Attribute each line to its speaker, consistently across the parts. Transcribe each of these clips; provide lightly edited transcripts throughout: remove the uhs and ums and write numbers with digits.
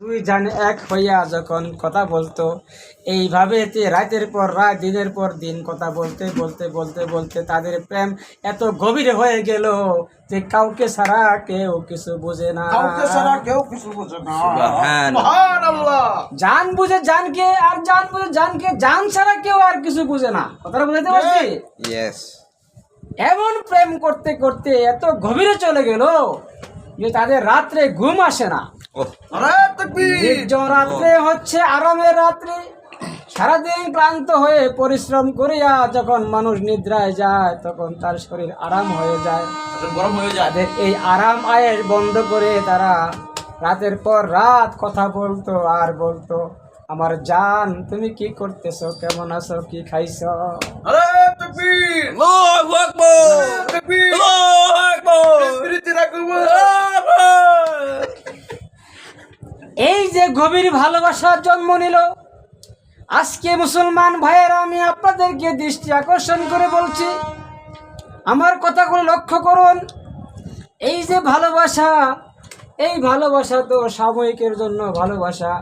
Speaker 1: দুই জান এক হইয়া যখন কথা বলতো এইভাবে রাতের পর রাত দিনের পর দিন কথা বলতে বলতে বলতে বলতে তাদের প্রেম এত গভীর হয়ে গেল যে কাউকে ছাড়া কেউ কিছু বোঝে না।
Speaker 2: সুবহানাল্লাহ।
Speaker 1: জান বুঝে জানকে আর জান বুঝে জানকে, জান ছাড়া কেউ আর কিছু বুঝে না। কথাটা বুঝাতে পারছি?
Speaker 2: ইয়েস।
Speaker 1: এমন প্রেম করতে করতে এত গভীরে চলে গেল যে তাদের রাত্রে ঘুম আসে না।
Speaker 2: নারায়ে তাকবীর।
Speaker 1: নির্জন রাত্রে হচ্ছে আরামের রাত্রি। সারাদিন ক্লান্ত হয়ে পরিশ্রম করিয়া যখন মানুষ নিদ্রায় যায় তখন তার শরীর আরাম হয়ে যায়,
Speaker 2: গরম হয়ে যায়।
Speaker 1: তাদের এই আরাম আয়ের বন্ধ করে তারা রাতের পর রাত কথা বলতো আর বলতো, আমার জান তুমি কি করতেছো, কেমন আছো, কি খাইছো?
Speaker 2: নারায়ে তাকবীর। আল্লাহু আকবার। তাকবীর। আল্লাহু আকবার। বিরতি রাখবো।
Speaker 1: এই যে গভীর ভালোবাসার জন্ম নিল, আজকে মুসলমান ভাইয়েরা আমি আপনাদেরকে দৃষ্টি আকর্ষণ করে বলছি, আমার কথাগুলো লক্ষ্য করুন। এই যে ভালোবাসা, এই ভালোবাসা তো সাময়িকের জন্য ভালোবাসা।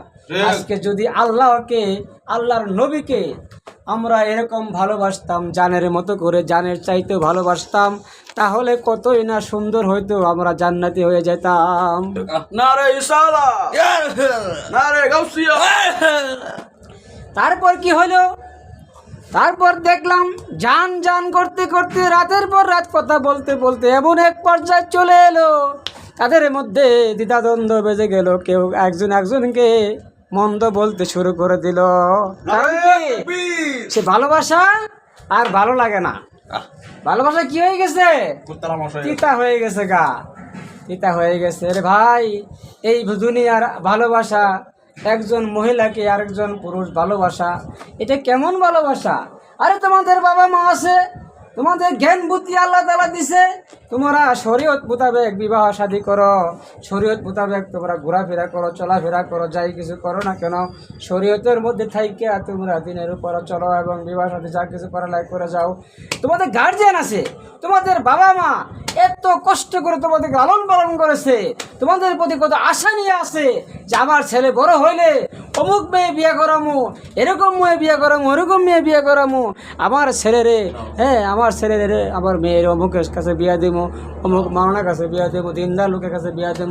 Speaker 1: আজকে যদি আল্লাহকে, আল্লাহর নবীকে আমরা এরকম ভালোবাসতাম, জানের মতো করে, জানের চাইতেও ভালোবাসতাম, তাহলে কতই না সুন্দর হইতো, আমরা জান্নাতি হয়ে যেতাম।
Speaker 2: নারায়ে ইসালা। নারায়ে গাউসিয়া।
Speaker 1: তারপর কি হলো? তারপর দেখলাম জান জান করতে করতে রাতের পর রাত কথা বলতে বলতে এমন এক পর্যায়ে চলে এলো তাদের মধ্যে দ্বিধাদ্বন্দ্ব বেজে গেল, কেউ একজন একজনকে মন্দ বলতে শুরু করে দিল। কারণ কি? সে ভালোবাসা আর ভালো লাগে না। ভালোবাসা কি হয়ে গেছে? তিতা হয়ে গেছে গা, তিতা হয়ে গেছে রে ভাই। এই দুনিয়ার ভালোবাসা, একজন মহিলাকে আরেকজন পুরুষ ভালোবাসা, এটা কেমন ভালোবাসা? আরে তোমাদের বাবা মা আছে, তোমাদের জ্ঞান বুদ্ধি আল্লাহ তাআলা দিছে, তোমরা শরীয়ত মোতাবেক বিবাহ শাদী করো, শরীয়ত মোতাবেক তোমরা ঘোরাফেরা করো, চলাফেরা করো, যাই কিছু করো না কেন শরীয়তের মধ্যে থাইকা তোমরা দিনের উপর চলো এবং বিবাহ শাদী যা কিছু করা লাগে করে যাও। তোমাদের গার্জিয়ান আছে, তোমাদের বাবা মা এত কষ্ট করে তোমাদেরকে লালন পালন করেছে, তোমাদের প্রতি কত আশা নিয়ে আছে যে আমার ছেলে বড় হইলে অমুক মেয়ে বিয়ে করামু, এরকম মেয়ে বিয়ে করামু, ওরকম মেয়ে বিয়ে করামু, আমার ছেলেরে, হ্যাঁ আমার ছেলেরে, আমার মেয়ের অমুকের কাছে বিয়া দেবো, অমুক মাওলানার কাছে বিয়া দেবো, দিনদার লোকের কাছে বিয়া দেবো।